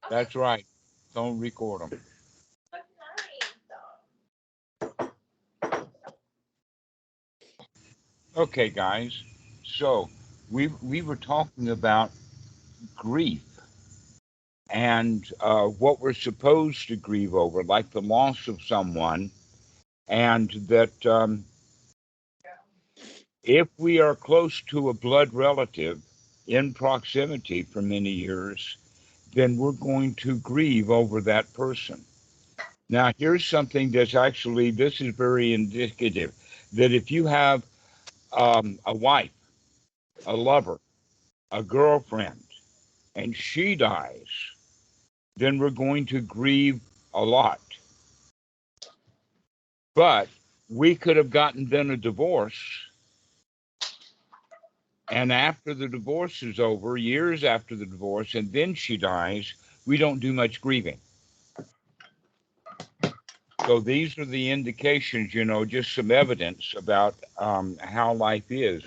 That's right. Don't record them. Okay, guys. So we were talking about grief and what we're supposed to grieve over, like the loss of someone, and that if we are close to a blood relative in proximity for many years, then we're going to grieve over that person. Now, here's something that's actually, this is very indicative that if you have a wife, a lover, a girlfriend, and she dies, then we're going to grieve a lot. But we could have gotten then a divorce, and after the divorce is over, years after the divorce, and then she dies, we don't do much grieving. So these are the indications, just some evidence about how life is.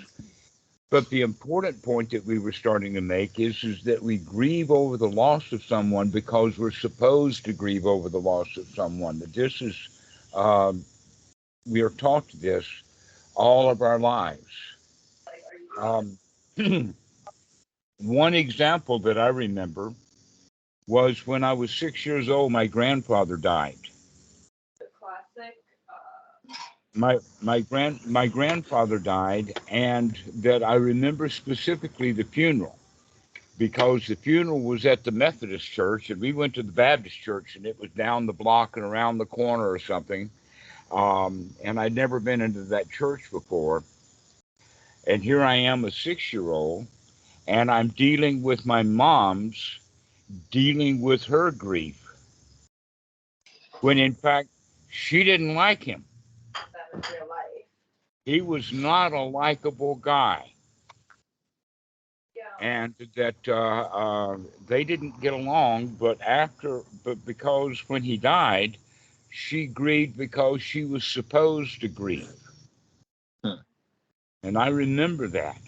But the important point that we were starting to make is that we grieve over the loss of someone because we're supposed to grieve over the loss of someone. That this is, um, we are taught this all of our lives. Um, one example that I remember was when I was 6 years old, my grandfather died. My grandfather died, and that I remember specifically the funeral because the funeral was at the Methodist church, and we went to the Baptist church, and it was down the block and around the corner or something. And I'd never been into that church before, and here I am, a 6 year old, and I'm dealing with my mom's dealing with her grief when in fact she didn't like him. He was not a likable guy, and that they didn't get along. But because when he died, she grieved because she was supposed to grieve, Hmm. and I remember that.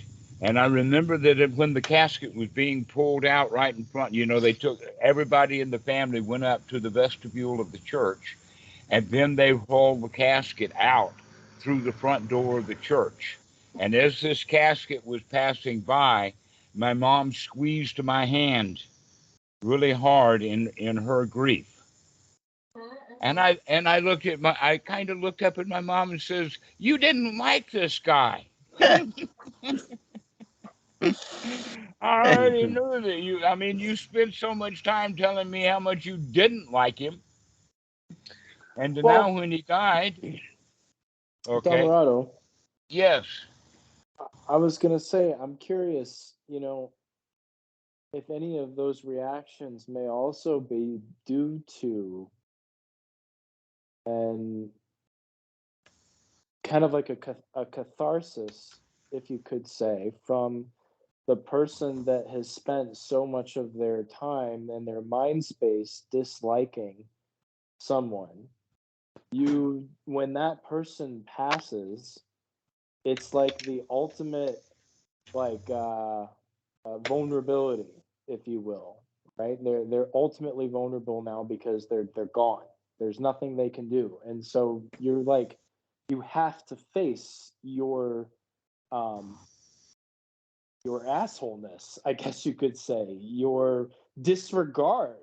And I remember that when the casket was being pulled out right in front, they took everybody in the family went up to the vestibule of the church, and then they hauled the casket out through the front door of the church. And as this casket was passing by, my mom squeezed my hand really hard in her grief. And I looked at my I kind of looked up at my mom and says, "You didn't like this guy." I already knew that you. I mean, you spent so much time telling me how much you didn't like him, and now Well, when he died, okay, Dhammarato, yes, I was gonna say, I'm curious, if any of those reactions may also be due to and kind of like a catharsis, if you could say, from the person that has spent so much of their time and their mind space disliking someone. When that person passes, it's like the ultimate, like vulnerability, if you will, right? They're ultimately vulnerable now because they're gone. There's nothing they can do, and so you're like, you have to face um your assholeness, I guess you could say, your disregard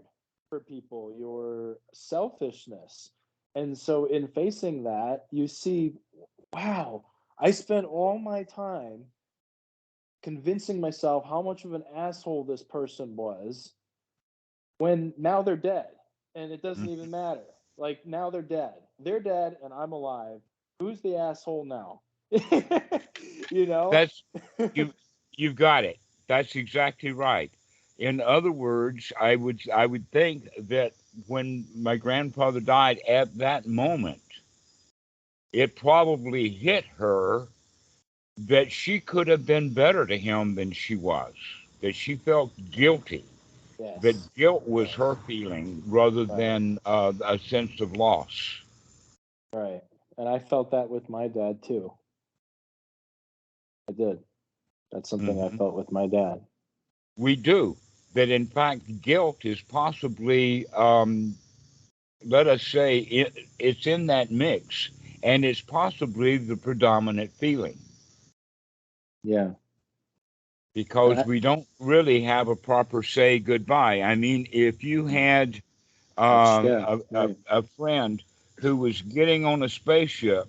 for people, your selfishness. And so in facing that, you see, wow, I spent all my time convincing myself how much of an asshole this person was when now they're dead. And it doesn't even matter. Like now they're dead. They're dead and I'm alive. Who's the asshole now? you know? that's you. You've got it. That's exactly right. In other words, I would think that when my grandfather died at that moment, it probably hit her that she could have been better to him than she was. That she felt guilty. Yes. That guilt was Yes. her feeling rather Right. than a sense of loss. Right. And I felt that with my dad too. I did. That's something I Hmm. felt with my dad. We do. that in fact guilt is possibly, let us say, it's in that mix, and it's possibly the predominant feeling Yeah. because That we don't really have a proper say goodbye. I mean, if you had yeah, right. a friend who was getting on a spaceship,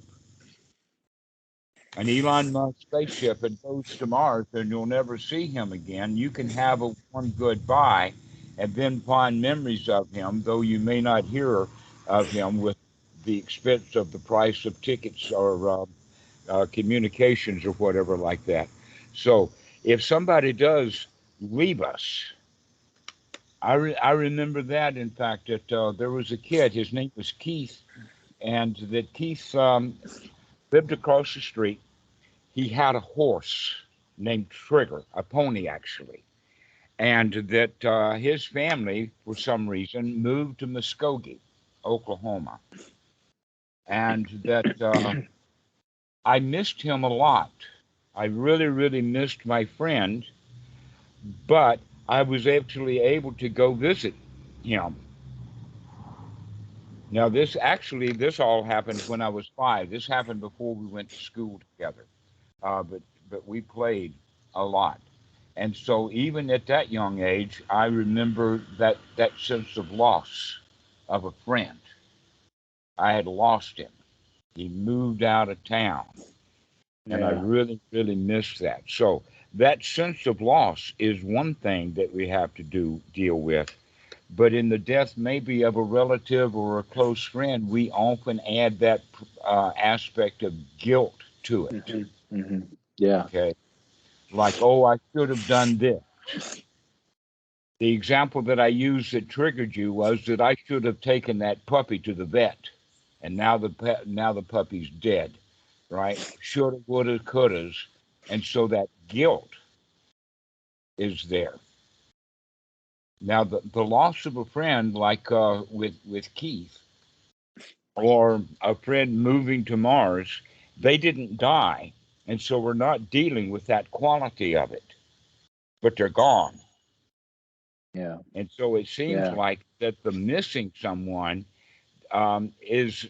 an Elon Musk spaceship, and goes to Mars, and you'll never see him again, you can have a warm goodbye and then fond memories of him, though you may not hear of him with the expense of the price of tickets or communications or whatever like that. So if somebody does leave us, I remember that, in fact, that there was a kid, his name was Keith, and that Keith lived across the street. He had a horse named Trigger, a pony actually, and that his family, for some reason, moved to Muskogee, Oklahoma, and that I missed him a lot. I really, really missed my friend, but I was actually able to go visit him. Now, this all happened when I was 5. This happened before we went to school together, but we played a lot. And so even at that young age, I remember that sense of loss of a friend. I had lost him. He moved out of town, and I Yeah. really, really missed that. So that sense of loss is one thing that we have to deal with. But in the death, maybe of a relative or a close friend, we often add that aspect of guilt to it. Hmm. Hmm. Yeah. Okay, like, oh, I should have done this. The example that I used that triggered you was that I should have taken that puppy to the vet, and now the puppy's dead, right? Shoulda, woulda, couldas, and so that guilt is there. Now the loss of a friend, like with Keith, or a friend moving to Mars, they didn't die, and so we're not dealing with that quality of it, but they're gone, Yeah. and so it seems Yeah. like that the missing someone is,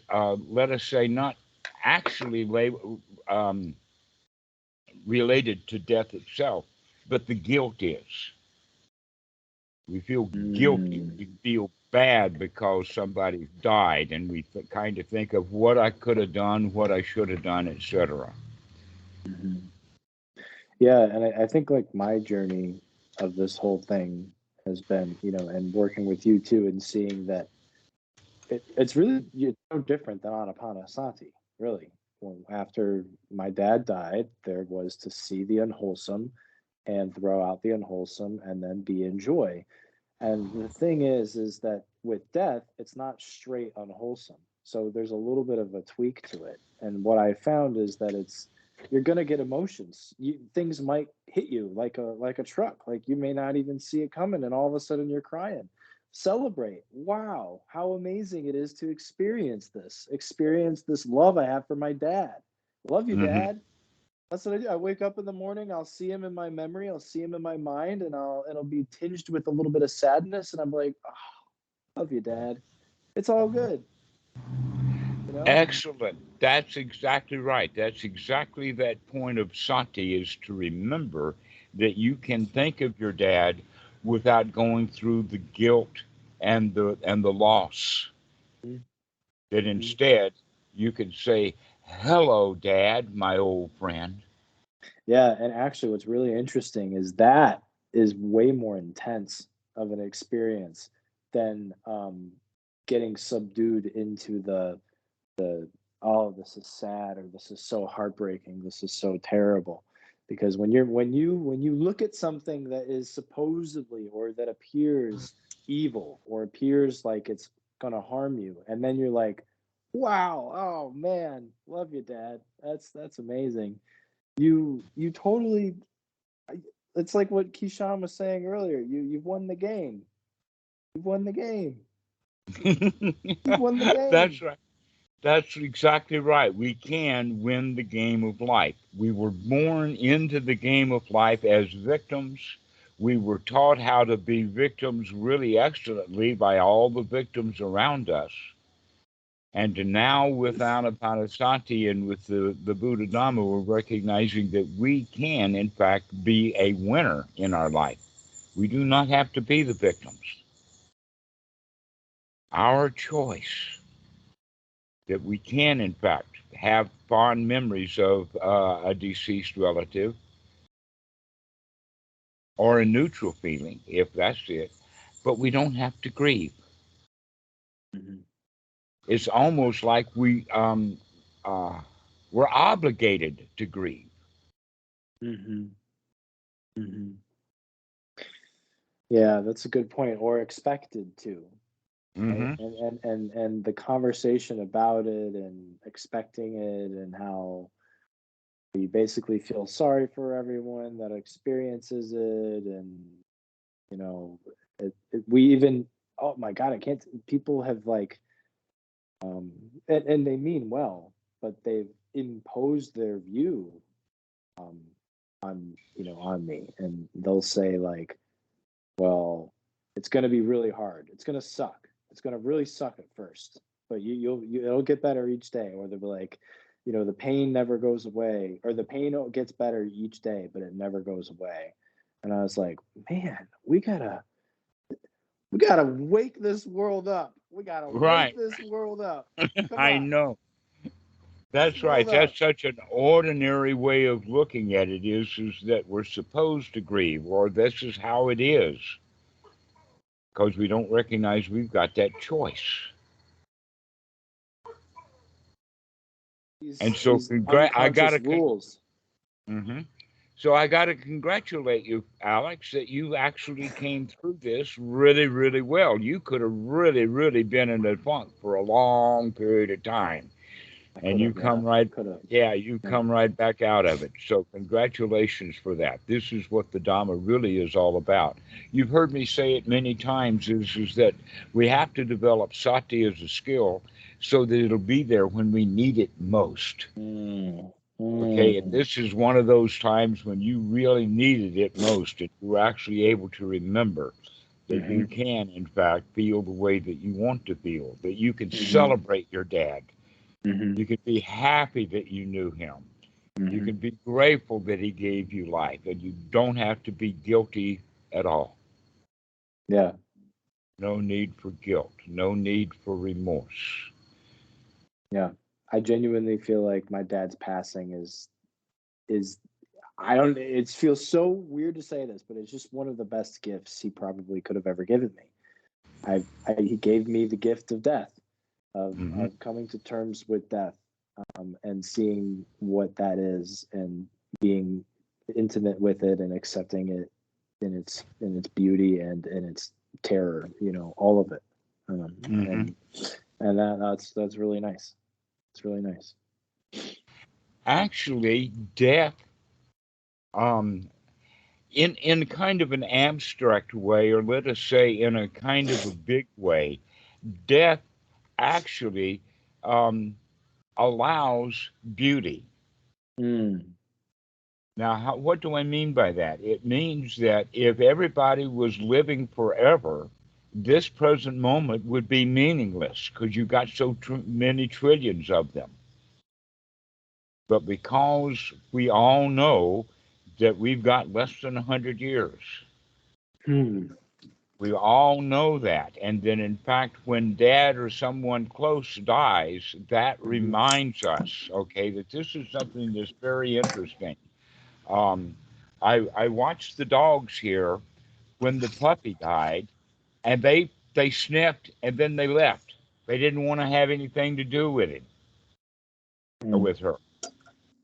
let us say, not actually um, related to death itself, but the guilt is. We feel guilty. Mm. We feel bad because somebody died, and we kind of think of what I could have done, what I should have done, etc. Mhm. Yeah, and I think like my journey of this whole thing has been, and working with you too, and seeing that it's really it's no different than Anapanasati, really. Well, after my dad died, there was to see the unwholesome and throw out the unwholesome and then be in joy. And the thing is that with death, it's not straight unwholesome. So there's a little bit of a tweak to it. And what I found is that you're gonna get emotions. Things might hit you like a truck. Like you may not even see it coming, and all of a sudden you're crying. Celebrate. Wow, how amazing it is to experience this. Experience this love I have for my dad. Love you, Hmm. Dad. That's what I do. I wake up in the morning, I'll see him in my memory, I'll see him in my mind, and it'll be tinged with a little bit of sadness, and I'm like, oh, love you, Dad. It's all good, you know? Excellent. That's exactly right. That's exactly that point of sati, is to remember that you can think of your dad without going through the guilt and the loss. That Mm-hmm. instead you can say, "Hello, Dad, my old friend." Yeah, and actually what's really interesting is that is way more intense of an experience than getting subdued into the oh, this is sad, or this is so heartbreaking, this is so terrible. Because when you look at something that is supposedly, or that appears evil, or appears like it's gonna harm you, and then you're like, wow, oh man, love you, Dad, that's amazing. You totally, it's like what Keyshawn was saying earlier. You've won the game. You've won the game. You've won the That's game. right. That's exactly right. We can win the game of life. We were born into the game of life as victims. We were taught how to be victims really excellently by all the victims around us. And now with Anapanasati and with the Buddha Dhamma, we're recognizing that we can, in fact, be a winner in our life. We do not have to be the victims. Our choice that we can, in fact, have fond memories of a deceased relative or a neutral feeling, if that's it, but we don't have to grieve. Mhm. It's almost like uh, we're obligated to grieve. Mhm. Mhm. Yeah, that's a good point. Or expected to, right? Hmm. And the conversation about it and expecting it and how you basically feel sorry for everyone that experiences it, and you know, we even, oh my God, I can't. People have like, um, and they mean well, but they've imposed their view, um, on, on me, and they'll say like, well, it's going to be really hard. It's going to suck. It's going to really suck at first, but it'll get better each day. Or they'll be like, the pain never goes away, or the pain gets better each day, but it never goes away. And I was like, man, we gotta wake this world up. We gotta wake Right. this world up. Come I on, know. this That's right. world That's up. such an ordinary way of looking at it is that we're supposed to grieve, or this is how it is, because we don't recognize we've got that choice. And These so, these unconscious rules. hmm so I got to congratulate you, Alex, that you actually came through this really, really well. You could have really, really been in a funk for a long period of time, I and could have, yeah, could have, you yeah. come right back out of it. So congratulations for that. This is what the Dhamma really is all about. You've heard me say it many times, is that we have to develop sati as a skill so that it'll be there when we need it most. Mm, Okay, and mm, this is one of those times when you really needed it most, and you were actually able to remember that you hmm can, in fact, feel the way that you want to feel, that you can hmm celebrate your dad. hmm You can be happy that you knew him. You hmm can be grateful that he gave you life, and you don't have to be guilty at all. Yeah, No need for guilt, no need for remorse. yeah. I genuinely feel like my dad's passing is I don't it feels so weird to say this, but it's just one of the best gifts he probably could have ever given me. He gave me the gift of death, Hmm. of coming to terms with death, and seeing what that is, and being intimate with it and accepting it in its beauty and in its terror, all of it. Hmm. And that's really nice. It's really nice. Actually, death, um, in kind of an abstract way, or let us say in a kind of a big way, death actually um, allows beauty. Mm, Now, what do I mean by that? It means that if everybody was living forever, this present moment would be meaningless because you got so many trillions of them. But because we all know that we've got less than 100 years, hmm, we all know that. And then, in fact, when dad or someone close dies, that hmm reminds us, okay, that this is something that's very interesting. Um, I watched the dogs here when the puppy died, and they sniffed and then they left. They didn't want to have anything to do with it or hmm with her.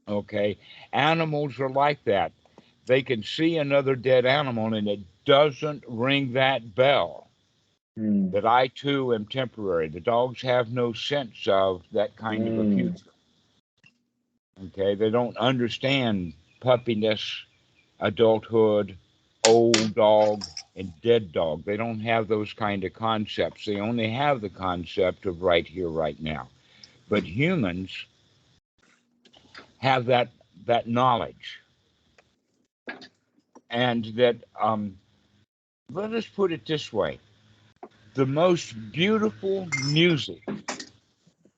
Okay, animals are like that. They can see another dead animal and it doesn't ring that bell hmm that I too am temporary. The dogs have no sense of that kind of a hmm future. Okay, they don't understand puppiness, adulthood, old dog, and dead dog. They don't have those kind of concepts. They only have the concept of right here, right now. But humans have that knowledge, and that let us put it this way: the most beautiful music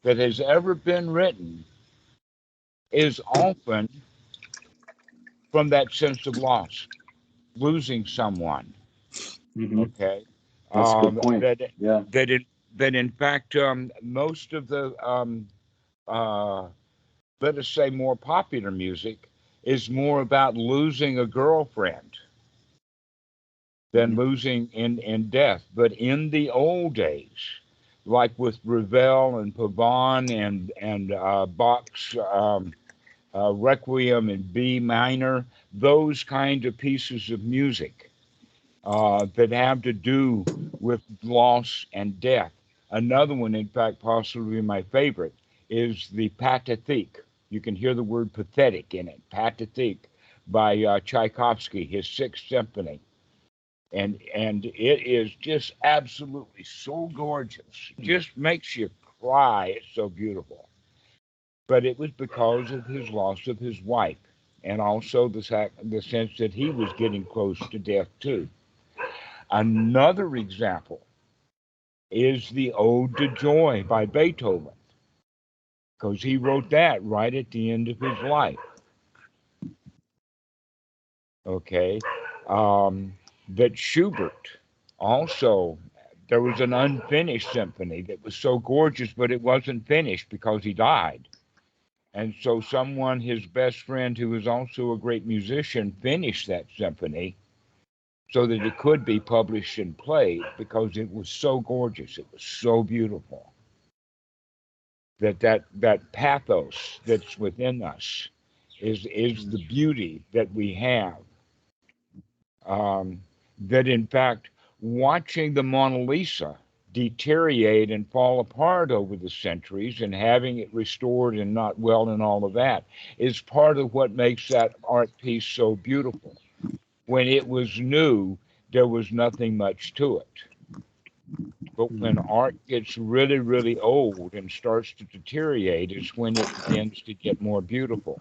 that has ever been written is often from that sense of loss, losing someone. Hmm. Okay, That's a good point. that Yeah. that in that in fact most of the uh, let us say more popular music is more about losing a girlfriend than Hmm. losing in death. But in the old days, like with Ravel and Pavon and Bach's Requiem in B minor, those kind of pieces of music that have to do with loss and death. Another one, in fact, possibly my favorite, is the Pathétique. You can hear the word pathetic in it, Pathétique, by Tchaikovsky, his Sixth Symphony, and it is just absolutely so gorgeous. Just makes you cry. It's so beautiful. But it was because of his loss of his wife, and also the sense that he was getting close to death too. Another example is the Ode to Joy by Beethoven, because he wrote that right at the end of his life. Okay, that Schubert also, there was an unfinished symphony that was so gorgeous, but it wasn't finished because he died. And so someone, his best friend, who was also a great musician, finished that symphony so that it could be published and played because it was so gorgeous. It was so beautiful. That pathos that's within us is the beauty that we have. That in fact, watching the Mona Lisa deteriorate and fall apart over the centuries and having it restored and not well and all of that is part of what makes that art piece so beautiful. When it was new, there was nothing much to it. But when art gets really, really old and starts to deteriorate, is when it begins to get more beautiful.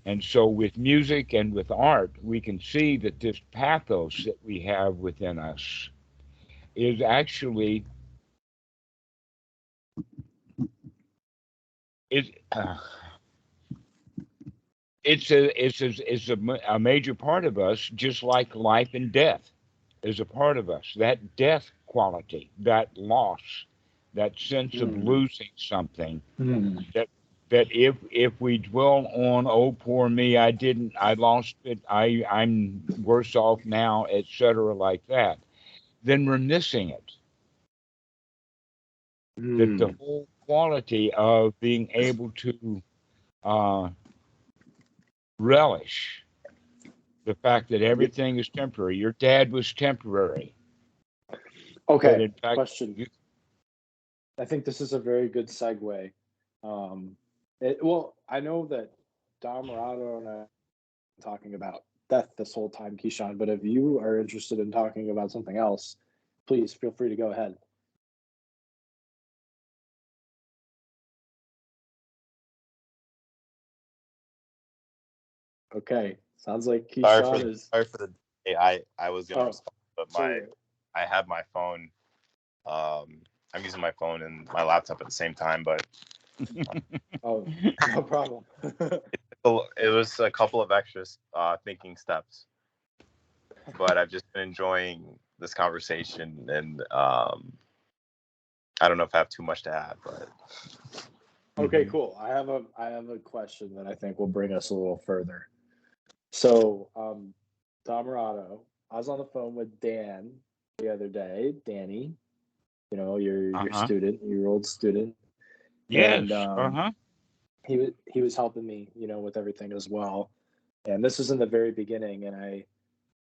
And so, with music and with art, we can see that this pathos that we have within us is actually it. It's a major part of us, just like life and death is a part of us. That death quality, that loss, that sense of Mm. losing something. Mm. That that if we dwell on, oh poor me, I lost it, I'm worse off now, etc., like that, then we're missing it. That the Mm. whole quality of being able to uh, relish the fact that Yep. everything is temporary. Your dad was temporary. That Okay. in fact, Question. you, I think this is a very good segue. Well, I know that Dhammarato and I are talking about death this whole time, Keyshawn, but if you are interested in talking about something else, please feel free to go ahead. Okay. Sounds like Sorry for Keyshawn is. sorry for the delay. I was gonna Oh, respond, but so you're. I had my phone. I'm using my phone and my laptop at the same time, but Oh, no problem. it was a couple of extra thinking steps. But I've just been enjoying this conversation, and I don't know if I have too much to add, but Okay, Mhm. cool. I have a question that I think will bring us a little further. So, Dhammarato, I was on the phone with Dan the other day. Danny, your Uh-huh. student, your old student, and Yes. Uh-huh. he was helping me, with everything as well. And this was in the very beginning, and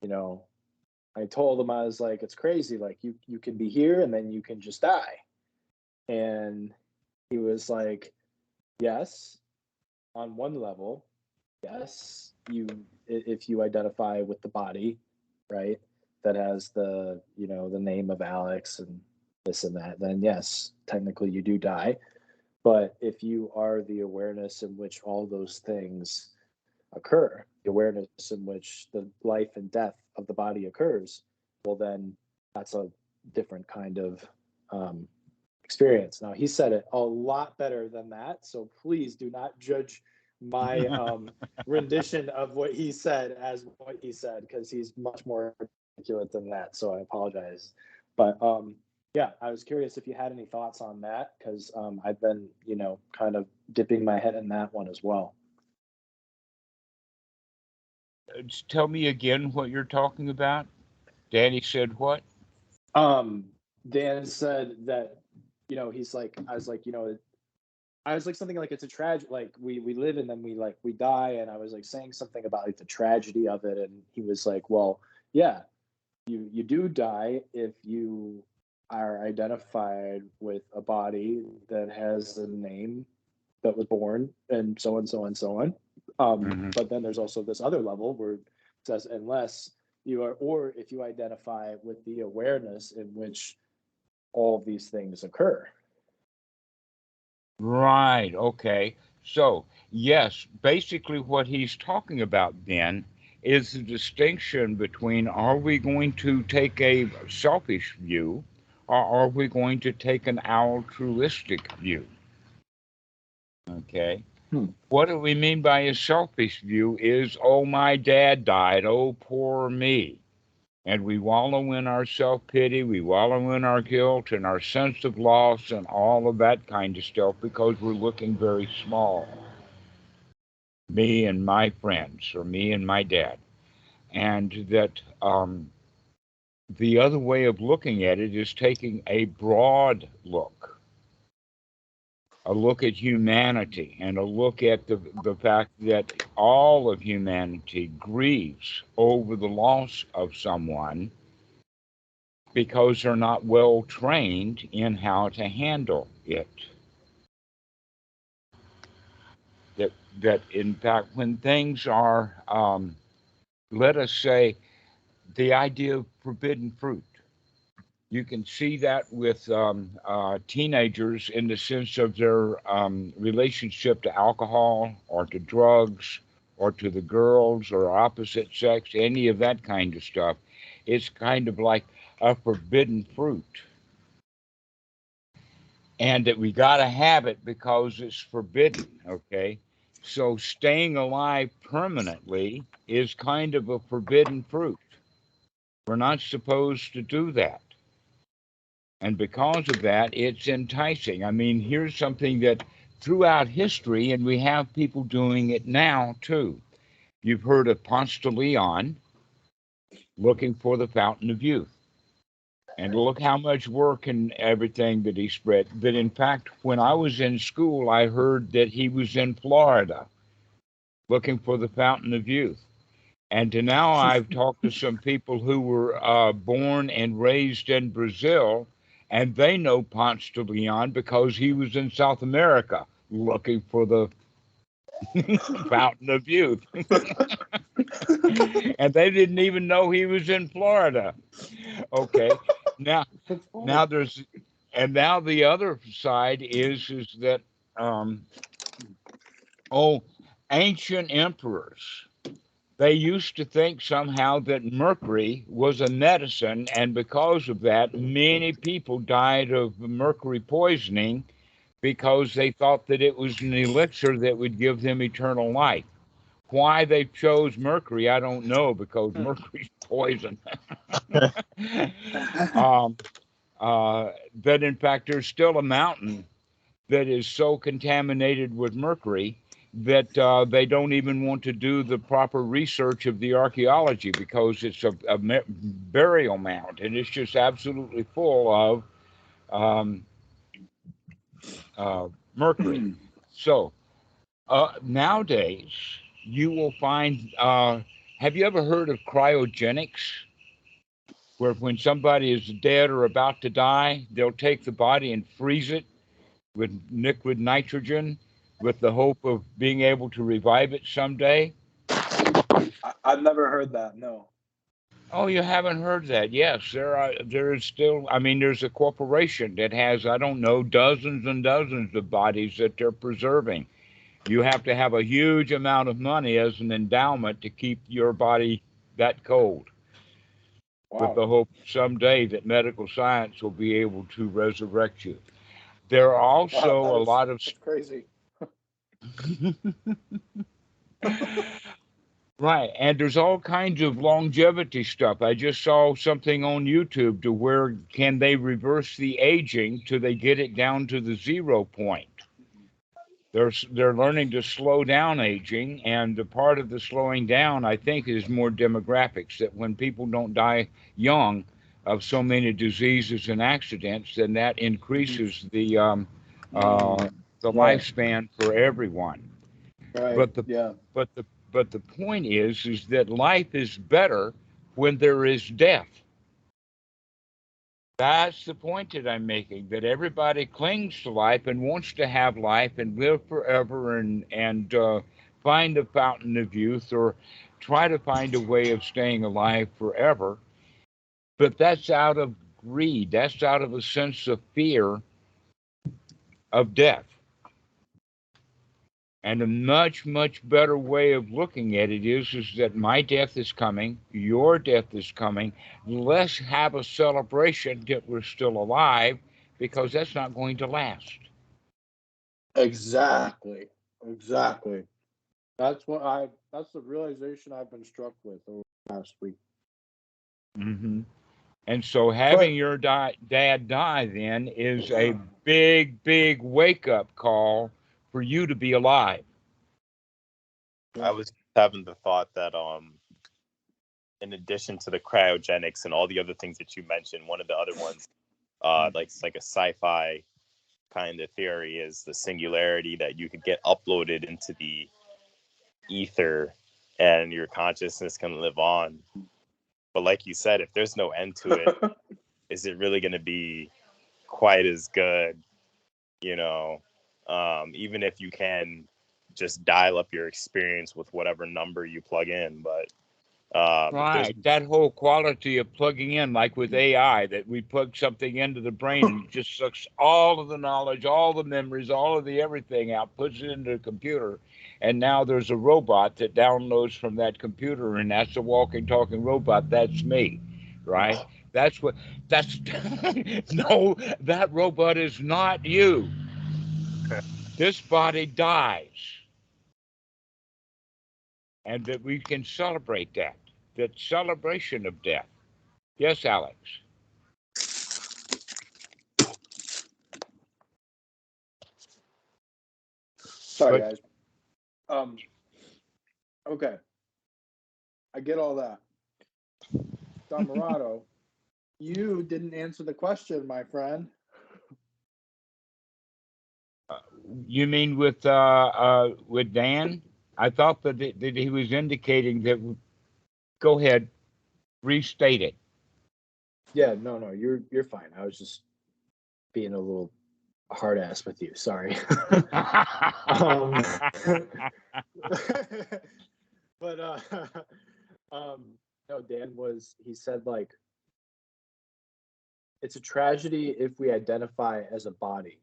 you know, I told him, I was like, it's crazy, like you can be here and then you can just die. And he was like, yes, on one level, yes, if you identify with the body, right, that has the name of Alex and this and that, then yes, technically you do die. But if you are the awareness in which all those things occur, awareness in which the life and death of the body occurs, well, then that's a different kind of experience. Now, he said it a lot better than that, so please do not judge my rendition of what he said as what he said, because he's much more articulate than that. So I apologize, but yeah, I was curious if you had any thoughts on that, because I've been, kind of dipping my head in that one as well. Tell me again what you're talking about. Danny said what? Dan said that, he's like, I was like, something like it's a tragedy, like we live and then we die, and I was like saying something about like the tragedy of it, and he was like, well, yeah, you do die if you are identified with a body that has a name that was born, and so on, so on, so on. But then there's also this other level where it says, unless you are, or if you identify with the awareness in which all of these things occur. Right. Okay. So, yes, basically what he's talking about then is the distinction between, are we going to take a selfish view, or are we going to take an altruistic view? Okay. What do we mean by a selfish view is, oh, my dad died, oh, poor me. And we wallow in our self-pity, we wallow in our guilt and our sense of loss and all of that kind of stuff, because we're looking very small. Me and my friends, or me and my dad. And that the other way of looking at it is taking a broad look, a look at humanity, and a look at the fact that all of humanity grieves over the loss of someone, because they're not well trained in how to handle it. That in fact, when things are, let us say, the idea of forbidden fruit, you can see that with teenagers in the sense of their relationship to alcohol or to drugs or to the girls or opposite sex, any of that kind of stuff. It's kind of like a forbidden fruit. And that we got to have it because it's forbidden, okay? So staying alive permanently is kind of a forbidden fruit. We're not supposed to do that. And because of that, it's enticing. I mean, here's something that throughout history, and we have people doing it now too. You've heard of Ponce de Leon looking for the fountain of youth. And look how much work and everything that he spread. That in fact, when I was in school, I heard that he was in Florida looking for the fountain of youth. And to now I've talked to some people who were born and raised in Brazil, and they know Ponce de Leon because he was in South America looking for the fountain of youth. And they didn't even know he was in Florida. Okay. Now there's, and now the other side is that ancient emperors, they used to think somehow that mercury was a medicine, and because of that, many people died of mercury poisoning because they thought that it was an elixir that would give them eternal life. Why they chose mercury, I don't know, because mercury's poison. That in fact, there's still a mountain that is so contaminated with mercury that they don't even want to do the proper research of the archaeology, because it's a burial mound, and it's just absolutely full of mercury. So nowadays, you will find. Have you ever heard of cryogenics? Where when somebody is dead or about to die, they'll take the body and freeze it with liquid nitrogen with the hope of being able to revive it someday. I've never heard that, no. Oh, you haven't heard that? Yes, there is still, I mean, there's a corporation that has, I don't know, dozens and dozens of bodies that they're preserving. You have to have a huge amount of money as an endowment to keep your body that cold, with Wow. the hope someday that medical science will be able to resurrect you. There are Wow, also a lot of that's crazy. right, and there's all kinds of longevity stuff. I just saw something on YouTube to where can they reverse the aging till they get it down to the 0 point. They're learning to slow down aging, and the part of the slowing down, I think, is more demographics. That when people don't die young of so many diseases and accidents, then that Mhm. increases uh, Mm, the right, lifespan for everyone. right, But the yeah. but the point is that life is better when there is death. That's the point that I'm making. That everybody clings to life and wants to have life and live forever and find the fountain of youth or try to find a way of staying alive forever. But that's out of greed. That's out of a sense of fear of death. And a much, much better way of looking at it is that my death is coming, your death is coming. Let's have a celebration that we're still alive because that's not going to last. Exactly. Exactly. That's the realization I've been struck with over the past week. Hmm. And so But having your dad die then is a big, big wake up call for you to be alive. I yeah. was having the thought that in addition to the cryogenics and all the other things that you mentioned, one of the other ones, like a sci-fi kind of theory, is the singularity, that you could get uploaded into the ether and your consciousness can live on. But like you said, if there's no end to it, is it really going to be quite as good? You know, even if you can just dial up your experience with whatever number you plug in, but if there's Right. That whole quality of plugging in, like with AI, that we plug something into the brain and it just sucks all of the knowledge, all the memories, all of the everything out, puts it into the computer. And now there's a robot that downloads from that computer, and that's a walking, talking robot. That's me. Right. That's what, that's, no, that robot is not you. This body dies. And that we can celebrate that celebration of death. Yes, Alex. Sorry, But guys. Um, okay. I get all that. Dhammarato, you didn't answer the question, my friend. you mean with Dan? I thought that he was indicating that. Go ahead, restate it. Yeah, no, you're fine. I was just being a little hard ass with you. Sorry. um, but um, no, Dan was. He said like it's a tragedy if we identify as a body.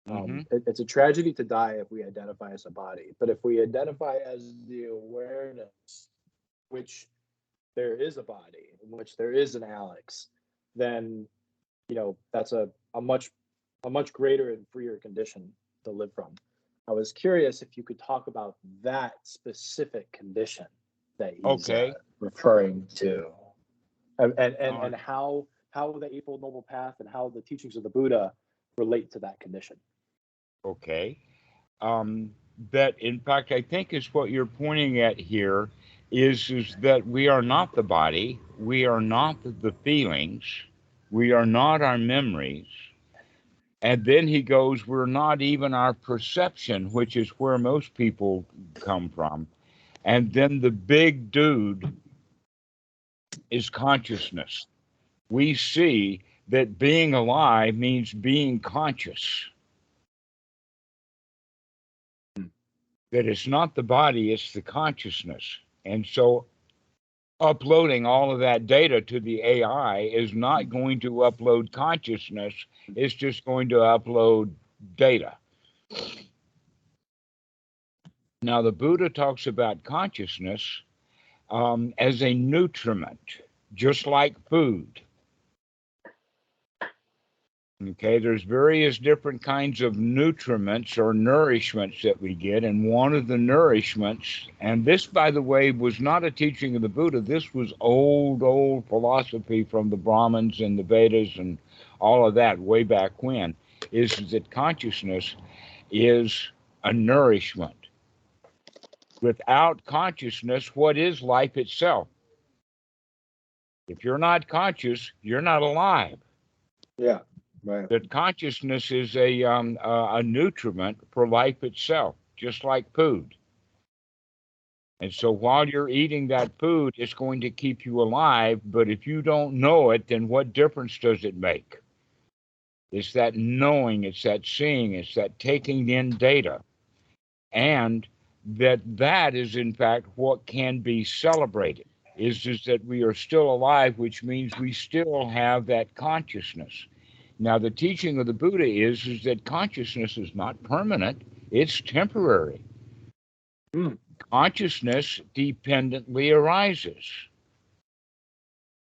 Hmm. It's a tragedy to die if we identify as a body, but if we identify as the awareness, which there is a body, in which there is an Alex, then that's a much greater and freer condition to live from. I was curious if you could talk about that specific condition that he's Okay. referring to, All and right. how the Eightfold Noble Path and how the teachings of the Buddha relate to that condition. Okay. Um, that in fact I think is what you're pointing at here is that we are not the body, we are not the feelings, we are not our memories. And then he goes, we're not even our perception, which is where most people come from. And then the big dude is consciousness. We see that being alive means being conscious, that it's not the body, it's the consciousness. And so uploading all of that data to the AI is not going to upload consciousness, it's just going to upload data. Now, the Buddha talks about consciousness as a nutriment, just like food. Okay, there's various different kinds of nutriments or nourishments that we get, and one of the nourishments, and this, by the way, was not a teaching of the Buddha. This was old philosophy from the Brahmins and the Vedas and all of that way back when, is that consciousness is a nourishment. Without consciousness, what is life itself? If you're not conscious, you're not alive. Yeah, right. That consciousness is a nutriment for life itself, just like food. And so while you're eating that food, it's going to keep you alive. But if you don't know it, then what difference does it make? It's that knowing, it's that seeing, it's that taking in data. And that is, in fact, what can be celebrated, is that we are still alive, which means we still have that consciousness. Now, the teaching of the Buddha is that consciousness is not permanent, it's temporary. Consciousness dependently arises.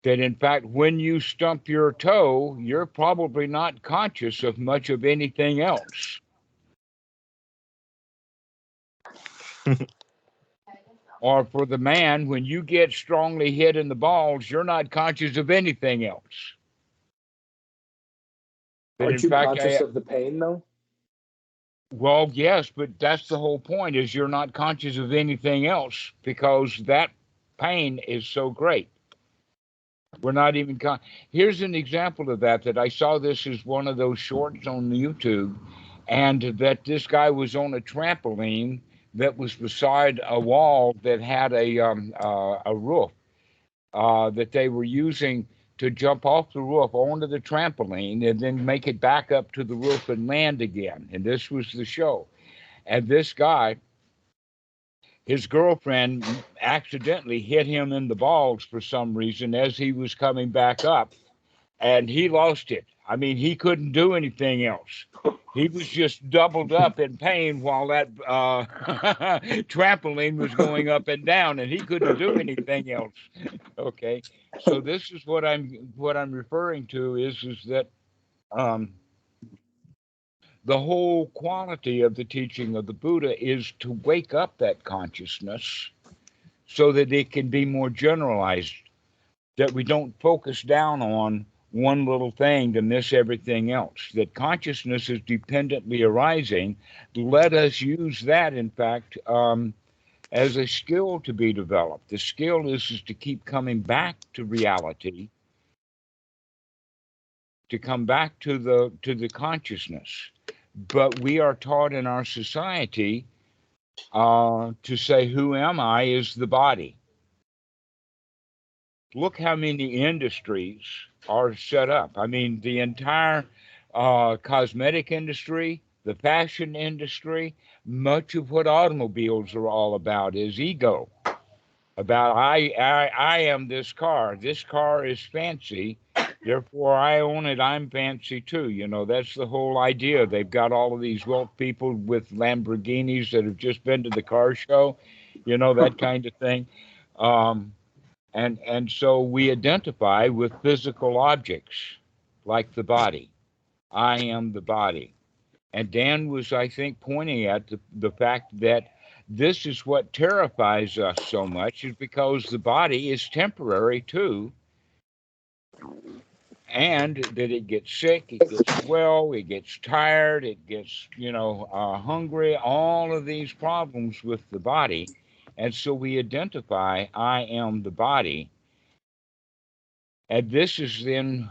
That, in fact, when you stump your toe, you're probably not conscious of much of anything else. Or for the man, when you get strongly hit in the balls, you're not conscious of anything else. Aren't you conscious of the pain, though? Well, yes, but that's the whole point, is you're not conscious of anything else because that pain is so great. We're not even here's an example of that I saw. This is one of those shorts on YouTube, and that this guy was on a trampoline that was beside a wall that had a roof that they were using to jump off the roof onto the trampoline and then make it back up to the roof and land again. And this was the show. And this guy, his girlfriend accidentally hit him in the balls for some reason as he was coming back up, and he lost it. I mean, he couldn't do anything else. He was just doubled up in pain while that trampoline was going up and down, and he couldn't do anything else. Okay, so this is what I'm referring to is that the whole quality of the teaching of the Buddha is to wake up that consciousness so that it can be more generalized, that we don't focus down on one little thing to miss everything else, that consciousness is dependently arising. Let us use that, in fact, as a skill to be developed. The skill is to keep coming back to reality, to come back to the consciousness. But we are taught in our society to say, who am I, is the body. Look how many industries are set up. I mean, the entire cosmetic industry, the fashion industry, much of what automobiles are all about is ego. About I am this car. This car is fancy, therefore I own it. I'm fancy too. You know, that's the whole idea. They've got all of these wealth people with Lamborghinis that have just been to the car show, you know, that kind of thing. And so we identify with physical objects like the body. I am the body. And Dan was, I think, pointing at the fact that this is what terrifies us so much, is because the body is temporary too. And that it gets sick, it gets well, it gets tired, it gets, hungry, all of these problems with the body. And so we identify, I am the body. And this is then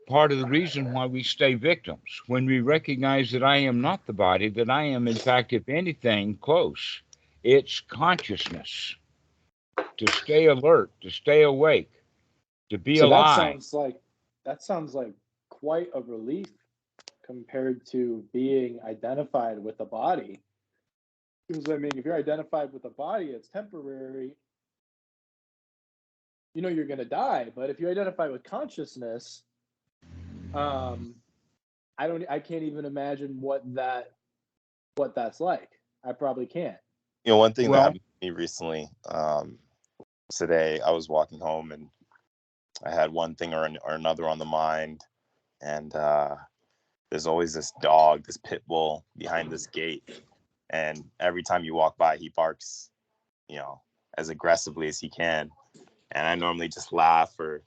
part of the reason why we stay victims. When we recognize that I am not the body, that I am, in fact, if anything, close. It's consciousness. To stay alert, to stay awake, to be alive. That sounds like quite a relief compared to being identified with the body. Because, I mean, if you're identified with the body, it's temporary. You know you're going to die. But if you identify with consciousness, I can't even imagine what that what that's like. I probably can't. You know, one thing that Well, happened to me recently, today I was walking home and I had one thing or another on the mind, and there's always this dog, this pit bull behind this gate, and every time you walk by, he barks, you know, as aggressively as he can, and I normally just laugh or,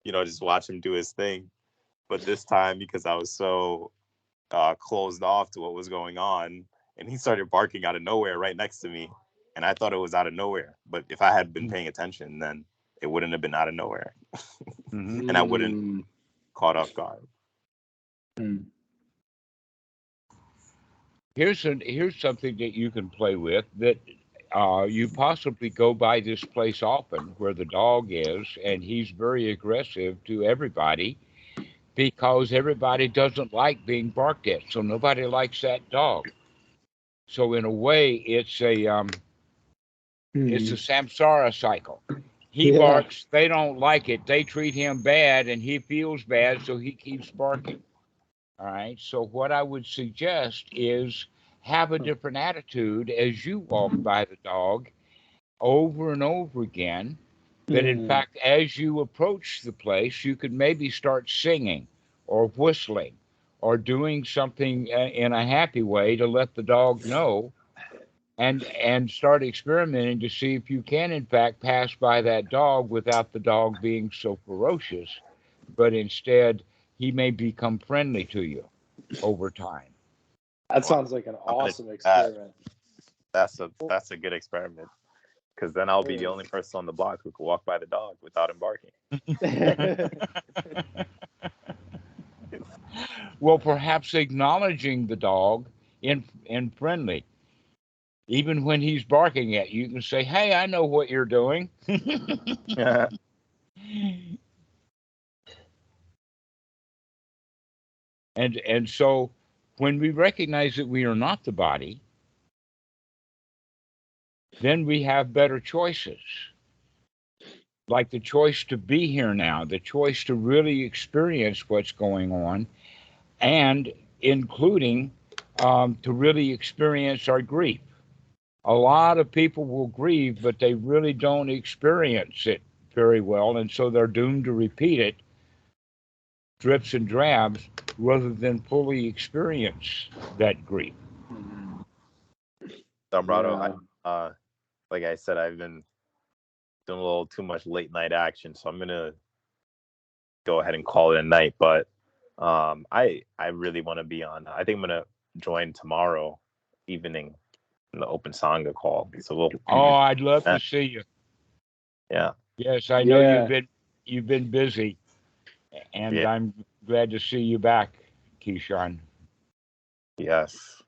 you know, just watch him do his thing, but this time because I was so closed off to what was going on, and he started barking out of nowhere right next to me, and I thought it was out of nowhere, but if I had been paying attention, then it wouldn't have been out of nowhere. mhm. And I wouldn't caught off guard. Here's something that you can play with that you possibly go by this place often where the dog is, and he's very aggressive to everybody because everybody doesn't like being barked at, so nobody likes that dog. So in a way, it's a samsara cycle. He Yeah. barks, they don't like it, they treat him bad, and he feels bad, so he keeps barking. All right. So what I would suggest is have a different attitude as you walk by the dog over and over again. That in fact, as you approach the place, you could maybe start singing or whistling or doing something in a happy way to let the dog know, and start experimenting to see if you can in fact pass by that dog without the dog being so ferocious, but instead he may become friendly to you over time. That sounds like an I'm gonna awesome do that. experiment. That's a good experiment, because then I'll be the only person on the block who can walk by the dog without him barking. Well, perhaps acknowledging the dog in friendly, even when he's barking at you, you can say, "Hey, I know what you're doing." And so when we recognize that we are not the body, then we have better choices. Like the choice to be here now, the choice to really experience what's going on, and including to really experience our grief. A lot of people will grieve, but they really don't experience it very well, and so they're doomed to repeat it, drips and drabs, rather than fully experience that grief. Dhammarato, like I said, I've been doing a little too much late night action, so I'm gonna go ahead and call it a night. But I really want to be on. I think I'm gonna join tomorrow evening in the open Sangha call. So we'll. Oh, I'd love to see you. Yeah. Yes, I know you've been busy, and Yeah. I'm glad to see you back, Keyshawn. Yes.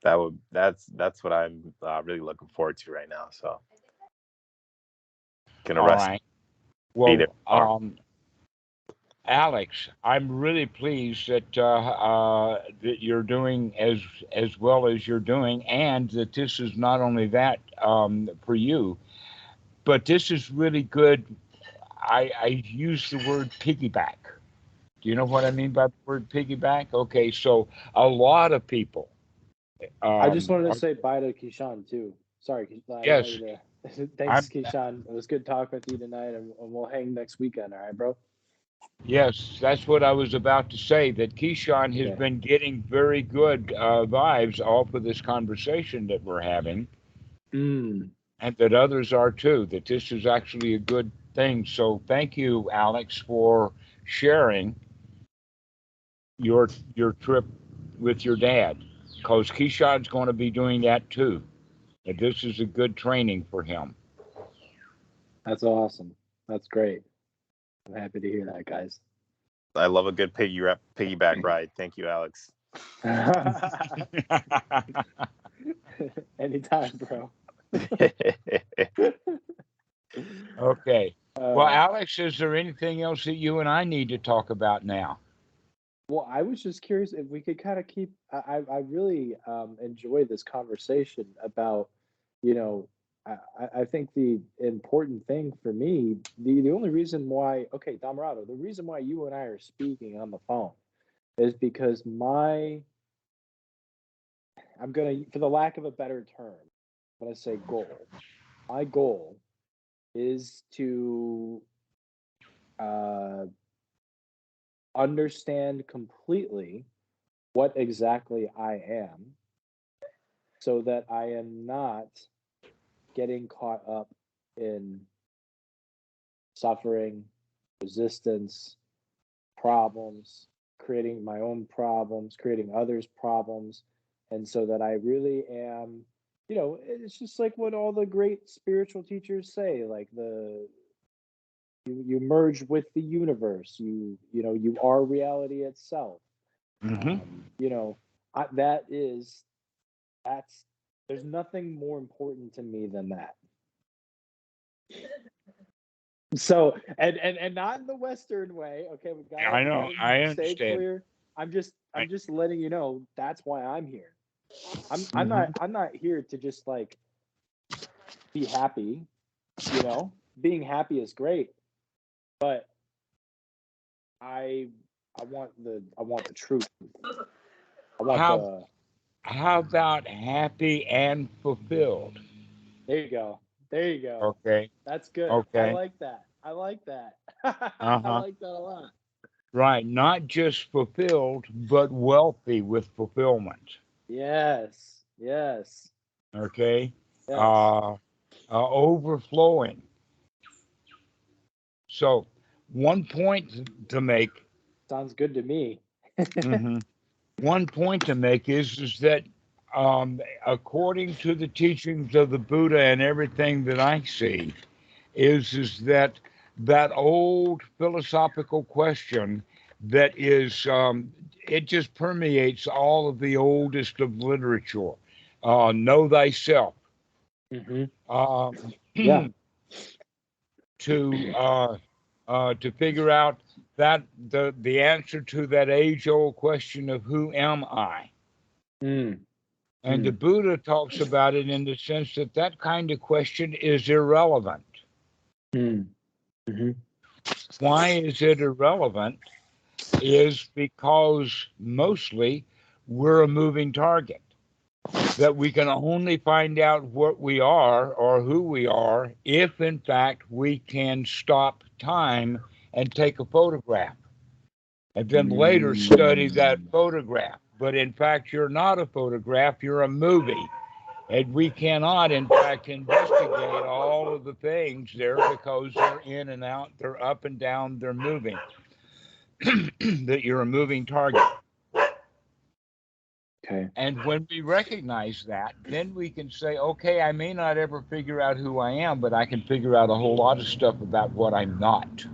That's what I'm really looking forward to right now. So gonna All rest. right. Be there Well, tomorrow. Alex, I'm really pleased that that you're doing as well as you're doing, and that this is not only that for you, but this is really good. I use the word piggyback. Do you know what I mean by the word piggyback? Okay, so a lot of people. I just wanted to Are, say bye to Keyshawn too. Sorry, I didn't want yes, you to. Thanks, I'm. Keyshawn. It was good talking with you tonight, and we'll hang next weekend. All right, bro. Yes, that's what I was about to say. That Keyshawn has Okay. been getting very good vibes off of this conversation that we're having, and that others are too. That this is actually a good thing. So thank you, Alex, for sharing your trip with your dad, because Keyshawn's going to be doing that too. And this is a good training for him. That's awesome. That's great. I'm happy to hear that, guys. I love a good piggyback ride. Thank you, Alex. Anytime, bro. Okay. Well, Alex, is there anything else that you and I need to talk about now? Well, I was just curious if we could kind of keep. I really enjoy this conversation about, you know, I think the important thing for me, the only reason why, okay, Dhammarato, the reason why you and I are speaking on the phone is because I'm gonna, for the lack of a better term, I'm gonna say goal. My goal is to understand completely what exactly I am, so that I am not getting caught up in suffering, resistance, problems, creating my own problems, creating others' problems. And so that I really am, it's just like what all the great spiritual teachers say, like you merge with the universe, you are reality itself. Mm-hmm. That's there's nothing more important to me than that. So, and not in the Western way. Okay, we I know. gotta I stay understand. clear. I'm just letting you know that's why I'm here. I'm Mhm. not here to just like be happy. Being happy is great, but I I want the truth. I want How the how about happy and fulfilled? There you go. There you go. Okay. That's good. I Okay. like that. I like that. I Uh-huh. like that a lot. Right. Not just fulfilled, but wealthy with fulfillment. Yes. Yes. Okay. Yes. Uh, overflowing. So, one point to make. Sounds good to me. Mhm. One point to make is that according to the teachings of the Buddha and everything that I see, is that old philosophical question that is it just permeates all of the oldest of literature. Know thyself. Mm-hmm. Um, Yeah. to figure out that the answer to that age old question of who am I. Mm. And the Mm. Buddha talks about it in the sense that that kind of question is irrelevant. Mm. Mm-hmm. Why is it irrelevant? Is because mostly we're a moving target. That we can only find out what we are or who we are if, in fact, we can stop time and take a photograph and then later study that Mm. photograph. But in fact, you're not a photograph, you're a movie. And we cannot, in fact, investigate all of the things there because they're in and out, they're up and down, they're moving. That you're a moving target. Okay. And when we recognize that, then we can say, okay, I may not ever figure out who I am, but I can figure out a whole lot of stuff about what I'm not,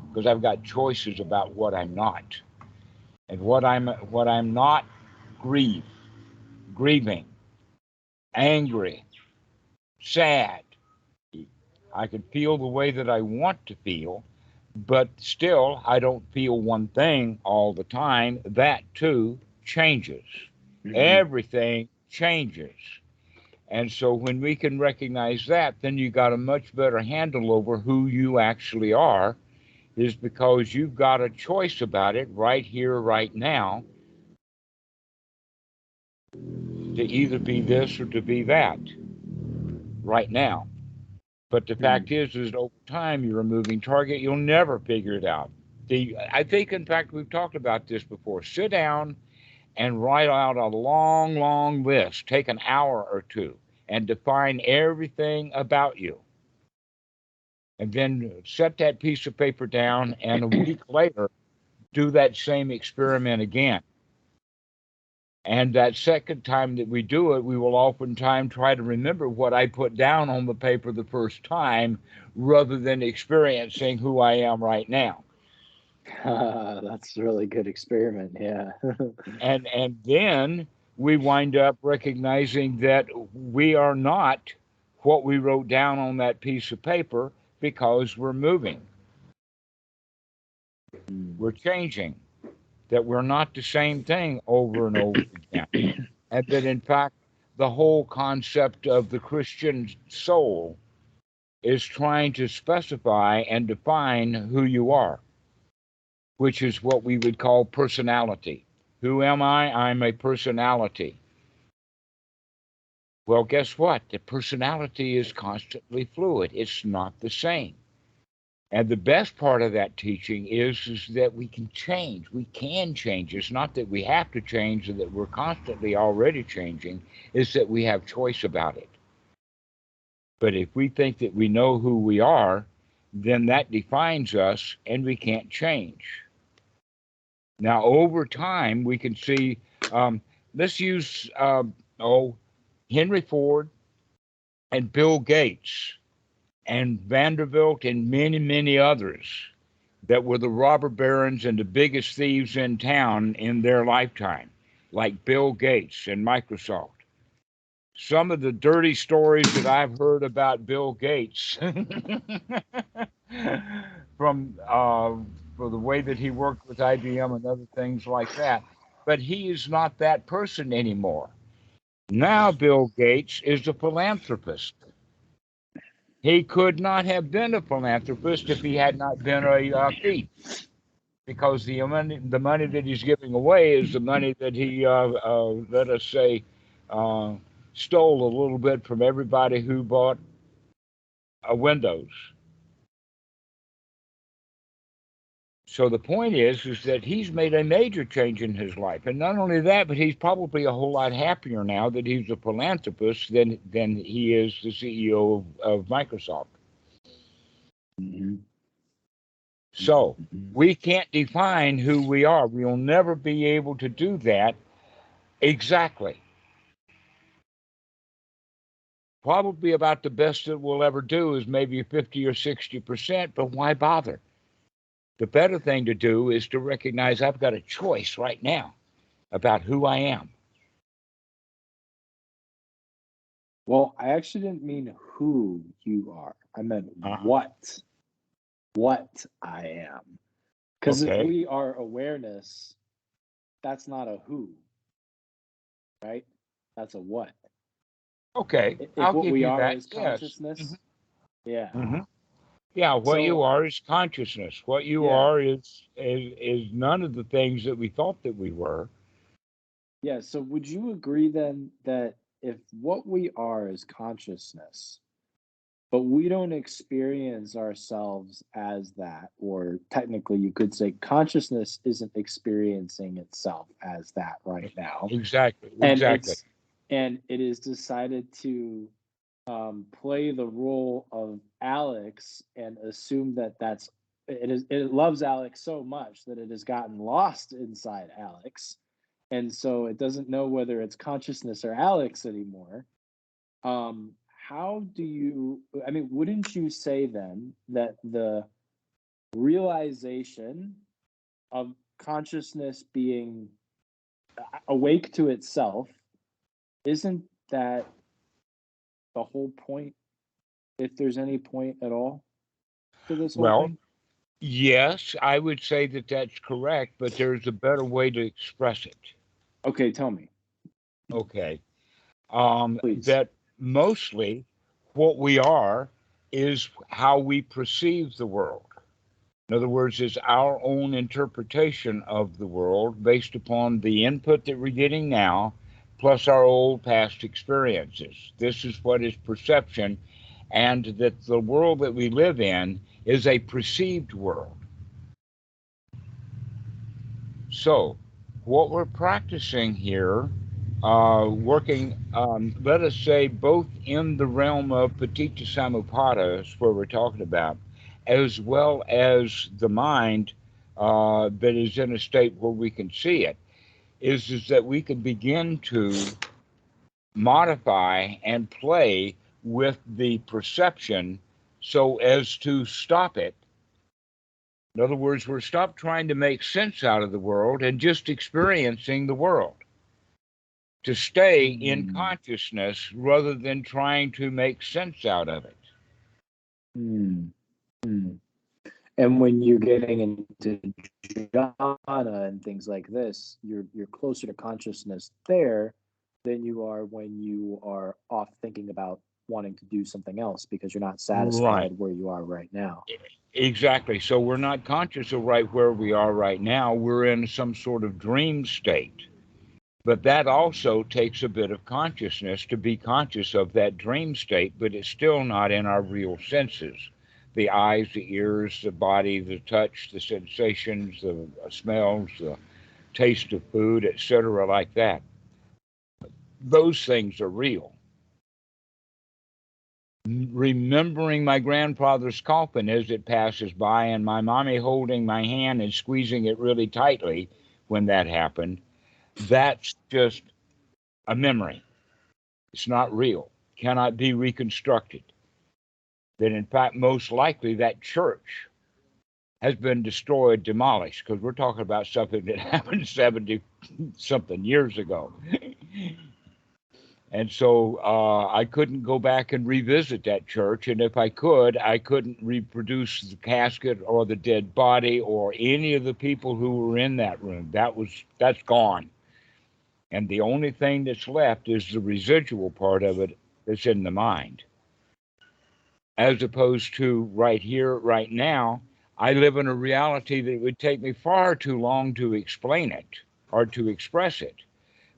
because I've got choices about what I'm not. And what I'm not, grieving, angry, sad. I can feel the way that I want to feel, but still I don't feel one thing all the time. That too changes. Mm-hmm. Everything changes. And so when we can recognize that, then you got a much better handle over who you actually are, is because you've got a choice about it right here, right now, to either be this or to be that right now. But the Mm. fact is over time, you're a moving target. You'll never figure it out. I think, in fact, we've talked about this before. Sit down and write out a long, long list. Take an hour or two and define everything about you. And then set that piece of paper down, and a week later, do that same experiment again. And that second time that we do it, we will oftentimes try to remember what I put down on the paper the first time rather than experiencing who I am right now. That's a really good experiment. Yeah. And then we wind up recognizing that we are not what we wrote down on that piece of paper because we're moving, Mm. we're changing, that we're not the same thing over and over again. And that in fact, the whole concept of the Christian soul is trying to specify and define who you are, which is what we would call personality. Who am I? I'm a personality. Well, guess what? The personality is constantly fluid. It's not the same. And the best part of that teaching is that we can change. We can change. It's not that we have to change or that we're constantly already changing. It's that we have choice about it. But if we think that we know who we are, then that defines us and we can't change. Now, over time, we can see, let's use, Henry Ford and Bill Gates and Vanderbilt and many, many others that were the robber barons and the biggest thieves in town in their lifetime, like Bill Gates and Microsoft. Some of the dirty stories that I've heard about Bill Gates from for the way that he worked with IBM and other things like that. But he is not that person anymore. Now Bill Gates is a philanthropist. He could not have been a philanthropist if he had not been a thief, because the money that he's giving away is the money that he, let us say, stole a little bit from everybody who bought a Windows. So the point is that he's made a major change in his life, and not only that, but he's probably a whole lot happier now that he's a philanthropist than he is the CEO of Microsoft. Mm-hmm. So we can't define who we are. We'll never be able to do that exactly. Probably about the best that we'll ever do is maybe 50 or 60%, but why bother? The better thing to do is to recognize I've got a choice right now about who I am. Well, I actually didn't mean who you are. I meant what I am. Because if Okay. we are awareness, that's not a who, right? That's a what. Okay. If I'll what give we you are that. is Yes. consciousness, yeah. Mm-hmm. Yeah. What you So are is consciousness. What you yeah, are is none of the things that we thought that we were. yeah. So would you agree then that if what we are is consciousness, but we don't experience ourselves as that, or technically you could say consciousness isn't experiencing itself as that right now, Exactly. and Exactly. it is decided to play the role of Alex and assume that it loves Alex so much that it has gotten lost inside Alex, and so it doesn't know whether it's consciousness or Alex anymore. How do you, I mean, wouldn't you say then that the realization of consciousness being awake to itself, isn't that the whole point, if there's any point at all to this whole Well, thing? yes, I would say that that's correct, but there's a better way to express it. Okay, tell me, Okay. please. That mostly what we are is how we perceive the world. In other words, it's our own interpretation of the world based upon the input that we're getting now, plus our old past experiences. This is what is perception, and that the world that we live in is a perceived world. So, what we're practicing here, working, let us say, both in the realm of Paticca Samuppada, is where we're talking about, as well as the mind that is in a state where we can see it, is that we can begin to modify and play with the perception so as to stop it. In other words, we're stopped trying to make sense out of the world and just experiencing the world. To stay in consciousness rather than trying to make sense out of it. Mm. Mm. And when you're getting into jhana and things like this, you're closer to consciousness there than you are when you are off thinking about wanting to do something else because you're not Right. satisfied where you are right now. Exactly. So we're not conscious of right where we are right now. We're in some sort of dream state. But that also takes a bit of consciousness to be conscious of that dream state, but it's still not in our real senses. The eyes, the ears, the body, the touch, the sensations, the smells, the taste of food, etc., like that. Those things are real. Remembering my grandfather's coffin as it passes by and my mommy holding my hand and squeezing it really tightly when that happened, that's just a memory. It's not real, cannot be reconstructed. That in fact, most likely that church has been destroyed, demolished, because we're talking about something that happened 70 something years ago. And so I couldn't go back and revisit that church. And if I could, I couldn't reproduce the casket or the dead body or any of the people who were in that room. That's gone. And the only thing that's left is the residual part of it that's in the mind. As opposed to right here, right now, I live in a reality that it would take me far too long to explain it or to express it.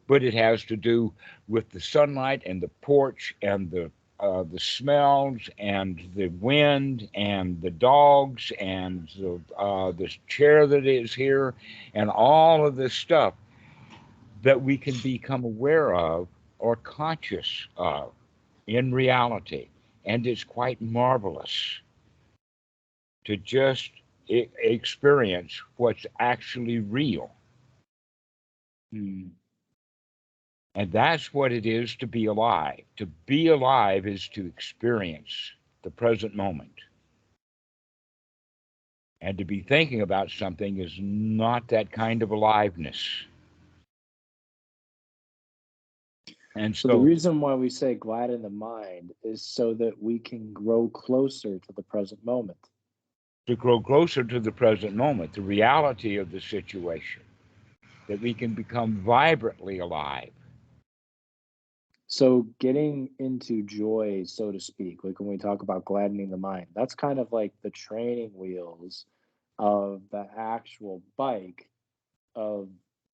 But it has to do with the sunlight and the porch and the smells and the wind and the dogs and the chair that is here and all of this stuff that we can become aware of or conscious of in reality. And it's quite marvelous to just experience what's actually real. Mm. And that's what it is to be alive. To be alive is to experience the present moment. And to be thinking about something is not that kind of aliveness. And So the so reason why we say gladden the mind is so that we can grow closer to the present moment. to grow closer to the present moment, the reality of the situation, that we can become vibrantly alive. So getting into joy, so to speak, like when we talk about gladdening the mind, that's kind of like the training wheels of the actual bike of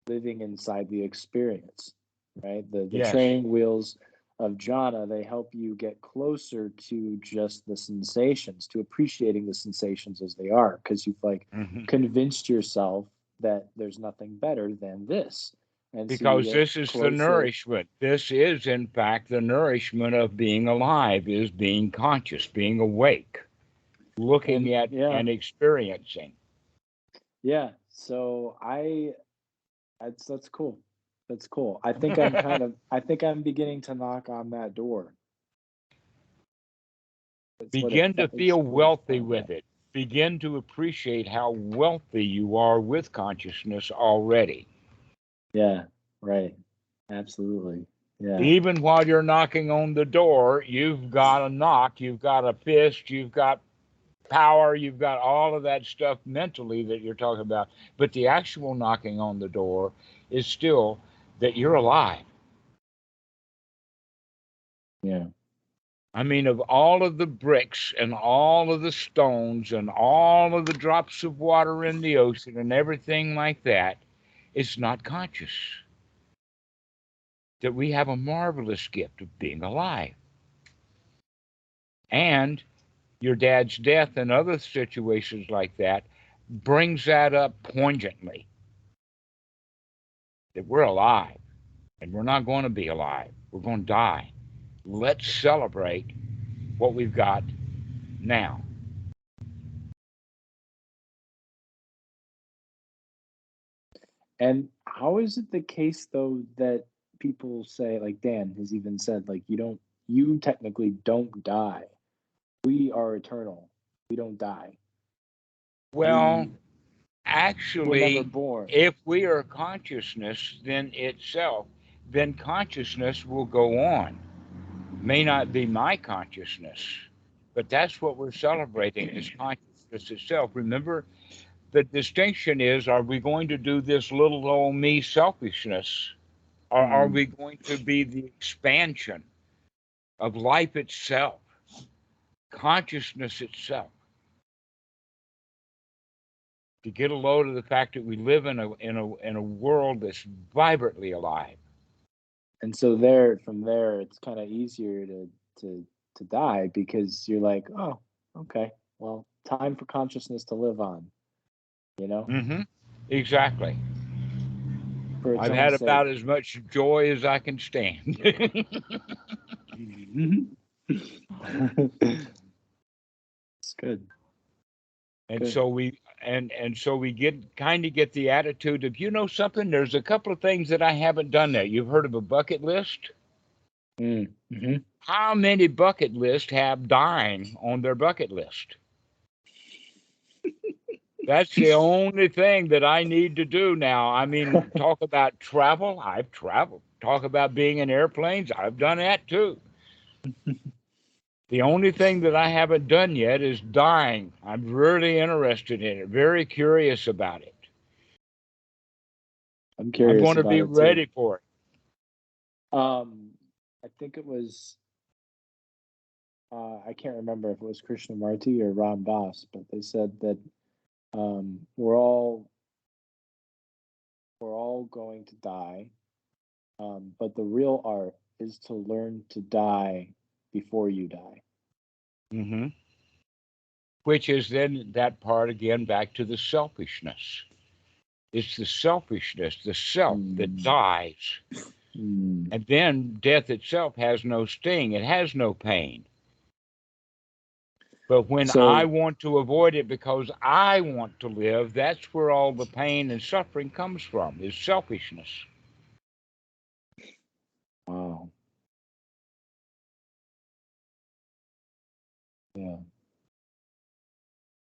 living inside the experience, right? The Yes, training wheels of jhana, they help you get closer to just the sensations, to appreciating the sensations as they are, because you've like convinced yourself that there's nothing better than this. And so you because get this is the closer. nourishment. This is, in fact, the nourishment of being alive, is being conscious, being awake, looking And at yeah, and experiencing. yeah. So that's cool. That's cool. I think I'm beginning to knock on that door. That's what it Begin to it's feel what it wealthy felt with like. it. Begin to appreciate how wealthy you are with consciousness already. Yeah, right. Absolutely. Yeah. Even while you're knocking on the door, you've got a knock, you've got a fist, you've got power, you've got all of that stuff mentally that you're talking about. But the actual knocking on the door is still that you're alive. Yeah. I mean, of all of the bricks and all of the stones and all of the drops of water in the ocean and everything like that, it's not conscious that we have a marvelous gift of being alive. And your dad's death and other situations like that brings that up poignantly, that we're alive and we're not going to be alive. We're going to die. Let's celebrate what we've got now. And how is it the case though that people say, like Dan has even said, like you technically don't die. We are eternal. We don't die. Well, We were never actually, born. if we are consciousness, then consciousness will go on. May not be my consciousness, but that's what we're celebrating is consciousness itself. Remember, the distinction is, are we going to do this little old me selfishness, or are Mm. we going to be the expansion of life itself, consciousness itself? to get a load of the fact that we live in a world that's vibrantly alive. And so from there, it's kind of easier to die, because you're like, oh, okay, well, time for consciousness to live on, you know, Mm-hmm. Exactly. for its I've own had sake. about as much joy as I can stand. It's good. And Good. so we get the attitude of, you know something, there's a couple of things that I haven't done there. You've heard of a bucket list? Mm-hmm. How many bucket lists have dying on their bucket list? That's the only thing that I need to do now. I mean, talk about travel. I've traveled. Talk about being in airplanes. I've done that too. The only thing that I haven't done yet is dying. I'm really interested in it, very curious about it. I'm I curious want to about be it too. ready for it. I think it was, I can't remember if it was Krishnamurti or Ram Dass, but they said that we're all going to die, but the real art is to learn to die before you die. Mm-hmm. Which is then that part again back to the selfishness. It's the selfishness, the self that dies. And then death itself has no sting, it has no pain. But when I So, want to avoid it because I want to live, that's where all the pain and suffering comes from, is selfishness. wow, yeah,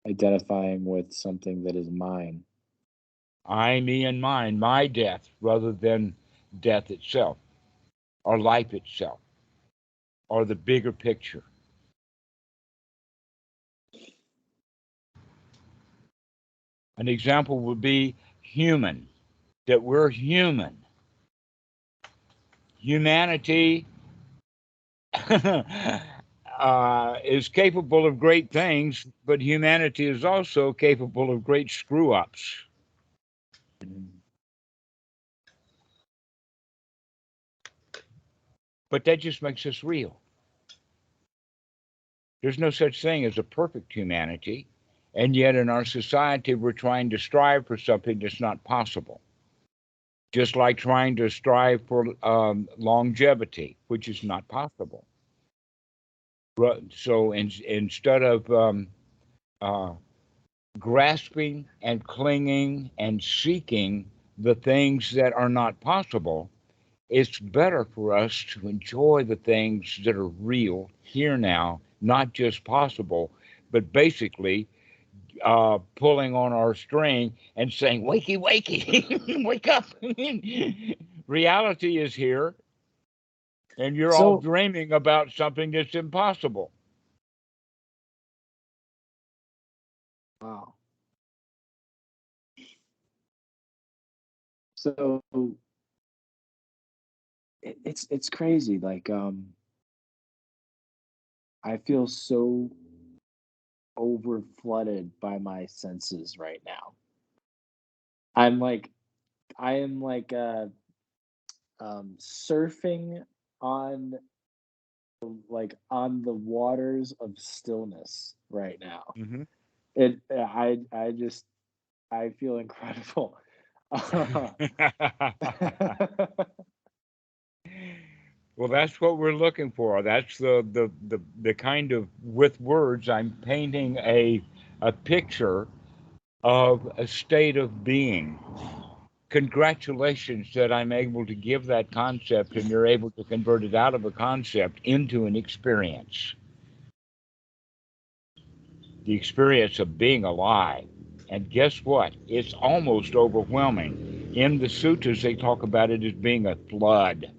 identifying with something that is mine. I, me, and mine, my death, rather than death itself, or life itself, or the bigger picture. An example would be human, that we're human. Humanity is capable of great things, but humanity is also capable of great screw ups. But that just makes us real. There's no such thing as a perfect humanity, and yet in our society, we're trying to strive for something that's not possible. Just like trying to strive for longevity, which is not possible. So instead of uh, grasping and clinging and seeking the things that are not possible, it's better for us to enjoy the things that are real here now, not just possible, but basically pulling on our string and saying, "Wakey, wakey, wake up!" Reality is here, and you're all So, dreaming about something that's impossible. wow. So it's crazy. Like, I feel so over flooded by my senses right now. I'm like, I am like surfing on on the waters of stillness right now. Mm-hmm. I just I feel incredible. Well, that's what we're looking for. That's the kind of, with words, I'm painting a picture of a state of being. Congratulations that I'm able to give that concept and you're able to convert it out of a concept into an experience. The experience of being alive. And guess what? It's almost overwhelming. In the sutras, they talk about it as being a flood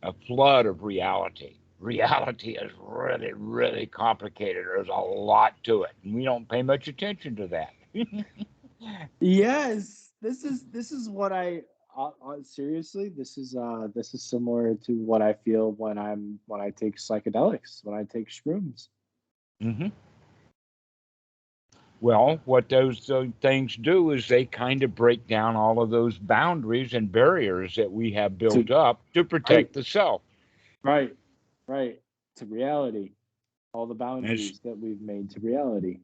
of reality. Reality is really, really complicated. There's a lot to it, and we don't pay much attention to that. Yes, this is what I seriously, this is similar to what I feel when I take psychedelics, when I take shrooms. Mm-hmm. Well, what those things do is they kind of break down all of those boundaries and barriers that we have built To up to right, protect the self. right, right. To reality. All the And, boundaries that we've made to reality.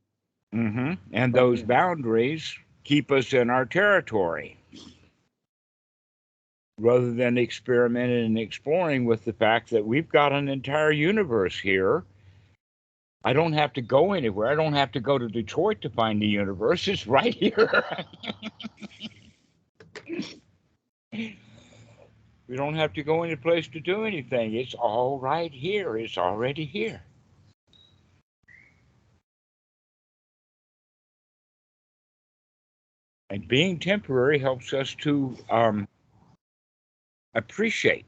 and those Right. boundaries keep us in our territory rather than experimenting and exploring with the fact that we've got an entire universe here. I don't have to go anywhere. I don't have to go to Detroit to find the universe. It's right here. We don't have to go any place to do anything. It's all right here. It's already here. And being temporary helps us to appreciate.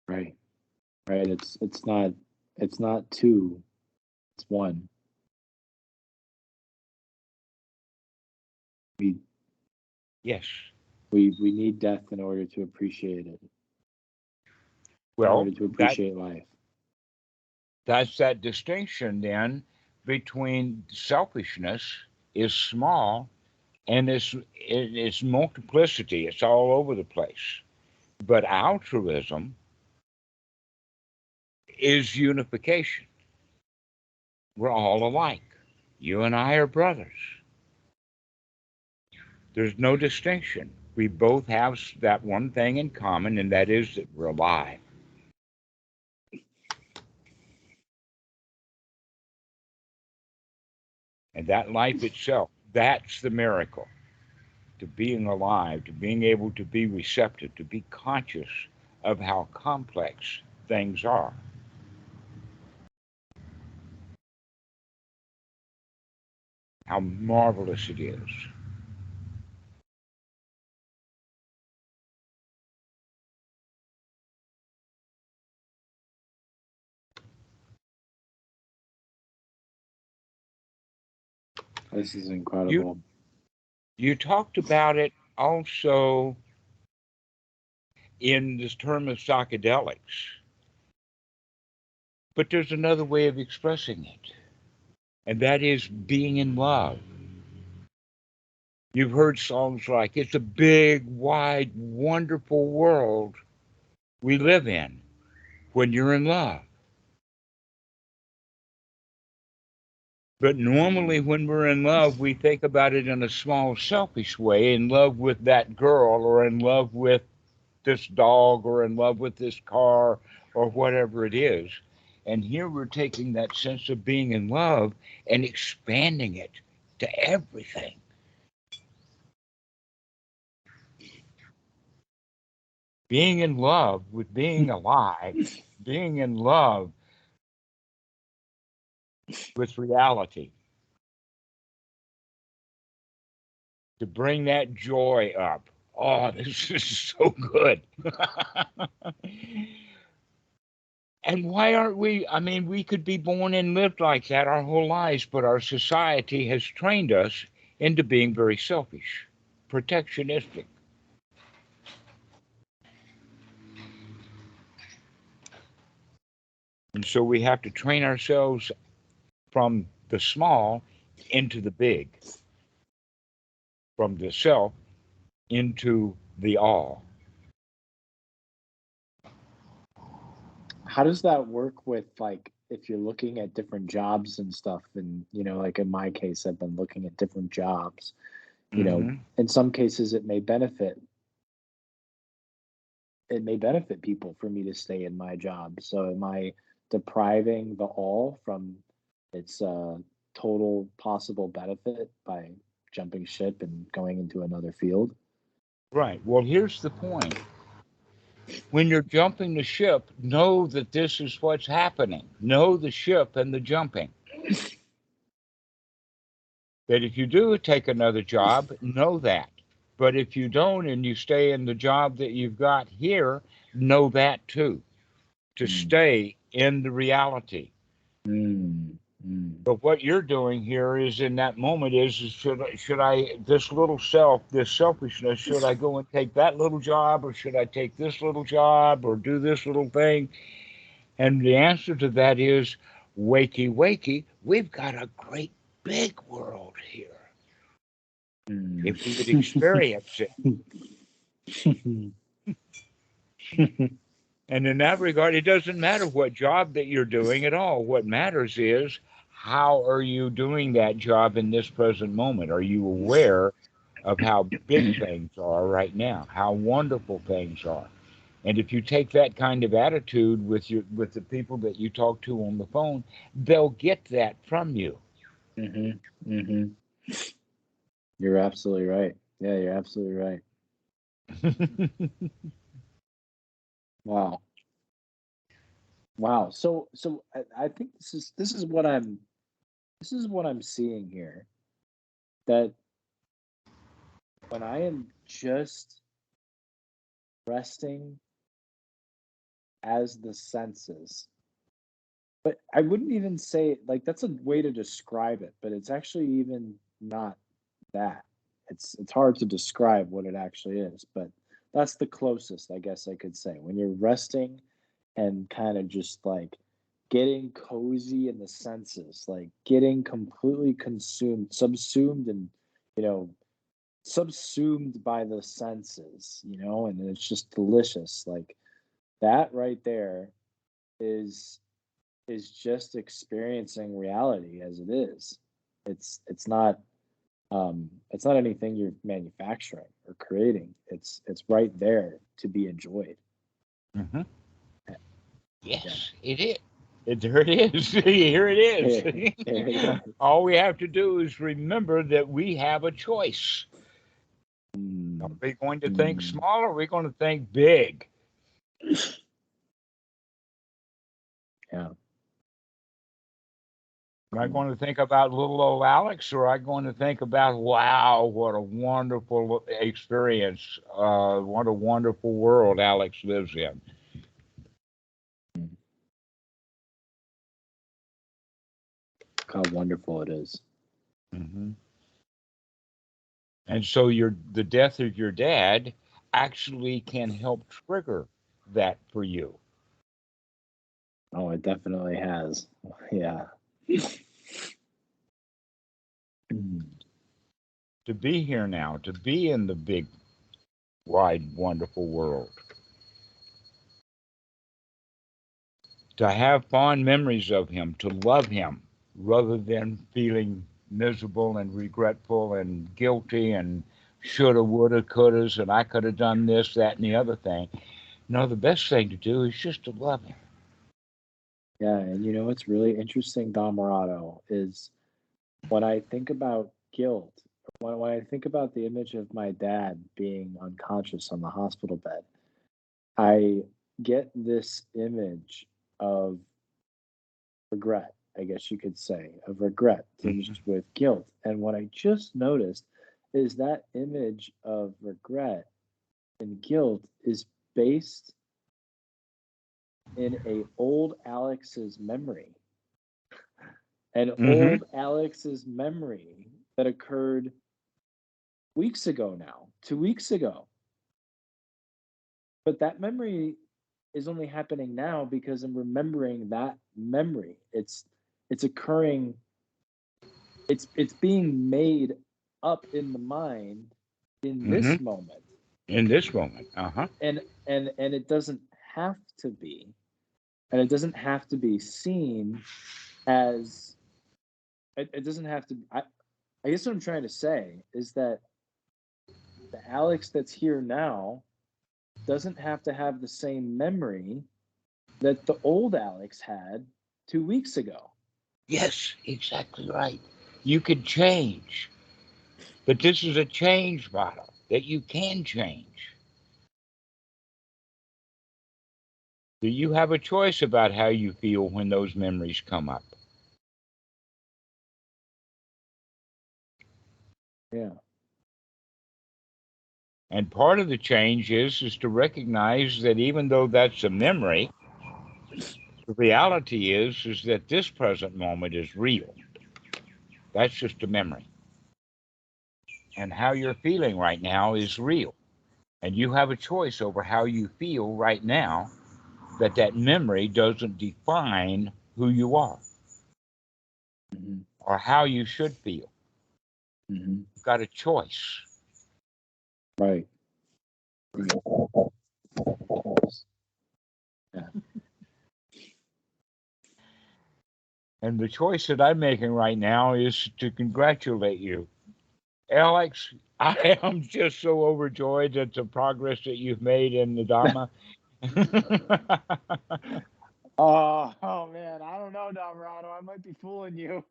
Right. Right. It's not two, it's one. We Yes. we need death in order to appreciate it, in Well, order to appreciate life. that's that distinction then between selfishness is small and it's multiplicity. It's all over the place. But altruism is unification. We're all alike. You and I are brothers. There's no distinction. We both have that one thing in common, and that is that we're alive. And that life itself, that's the miracle. To being alive, to being able to be receptive, to be conscious of how complex things are. How marvelous it is. This is You incredible. you talked about it also in this term of psychedelics, but there's another way of expressing it, and that is being in love. You've heard songs like, "It's a big, wide, wonderful world we live in when you're in love." But normally, when we're in love, we think about it in a small, selfish way, in love with that girl, or in love with this dog, or in love with this car, or whatever it is. And here we're taking that sense of being in love and expanding it to everything. Being in love with being alive, being in love with reality, to bring that joy up. Oh, this is so good. And why aren't we? I mean, we could be born and lived like that our whole lives, but our society has trained us into being very selfish, protectionistic. And so we have to train ourselves from the small into the big, from the self into the all. How does that work with, like, if you're looking at different jobs and stuff? And, like in my case, I've been looking at different jobs. Hmm. In some cases it may benefit people for me to stay in my job. So am I depriving the all from its total possible benefit by jumping ship and going into another field? Right. Well, here's the point. When you're jumping the ship, know that this is what's happening. Know the ship and the jumping. That if you do take another job, know that. But if you don't and you stay in the job that you've got here, know that too. To Mm, stay in the reality. mm, mm, But what you're doing here is in that moment is should I this little self, this selfishness, should I go and take that little job, or should I take this little job, or do this little thing? And the answer to that is wakey wakey, we've got a great big world here. Mm. If we would experience it. And in that regard, it doesn't matter what job that you're doing at all. What matters is, how are you doing that job in this present moment? Are you aware of how big things are right now, how wonderful things are? And if you take that kind of attitude with the people that you talk to on the phone, they'll get that from you. Mm-hmm. Mm-hmm. You're absolutely right. Yeah, you're absolutely right. Wow. Wow. So I think this is what I'm seeing here. That when I am just resting as the senses, but I wouldn't even say, like, that's a way to describe it, but it's actually even not that. It's hard to describe what it actually is, but that's the closest I guess I could say. When you're resting and kind of just like getting cozy in the senses, like getting completely consumed, subsumed, and you know, subsumed by the senses, and it's just delicious. Like that right there is just experiencing reality as it is. It's not anything you're manufacturing or creating. It's right there to be enjoyed. Mhm. Yeah. Yes, it is. There it is. Here it is. There it is. All we have to do is remember that we have a choice. Are Mm, we going to think mm. small, or are we going to think big? Yeah. Am I Come on. going to think about little old Alex, or am I going to think about, wow, what a wonderful experience, what a wonderful world Alex lives in? Mm. How wonderful it is. Hmm. And so the death of your dad actually can help trigger that for you. Oh, it definitely has. Yeah. Mm. To be here now, to be in the big, wide, wonderful world, to have fond memories of him, to love him, rather than feeling miserable and regretful and guilty and shoulda, woulda, couldas, and I could have done this, that, and the other thing. No, the best thing to do is just to love him. Yeah, and what's really interesting, Dhammarato, is when I think about guilt, when I think about the image of my dad being unconscious on the hospital bed, I get this image of regret, I guess you could say, of regret tinged Mhm. with guilt. And what I just noticed is that image of regret and guilt is based in a old Alex's memory. An Mhm. old Alex's memory that occurred weeks ago now, 2 weeks ago. But that memory is only happening now because I'm remembering that memory. It's occurring, it's being made up in the mind in this Mhm. moment. In this moment. Uh-huh. And it doesn't have to be, and it doesn't have to be seen as, it doesn't have to, I guess what I'm trying to say is that the Alex that's here now doesn't have to have the same memory that the old Alex had 2 weeks ago. Yes, exactly right. You could change, but this is a change model that you can change. Do you have a choice about how you feel when those memories come up? Yeah. And part of the change is to recognize that even though that's a memory, the reality is that this present moment is real. That's just a memory. And how you're feeling right now is real. And you have a choice over how you feel right now, that memory doesn't define who you are. Mhm. or how you should feel. Mhm. You've got a choice. Right. Yeah. And the choice that I'm making right now is to congratulate you. Alex, I am just so overjoyed at the progress that you've made in the Dhamma. Oh man, I don't know, Dhammarato. I might be fooling you.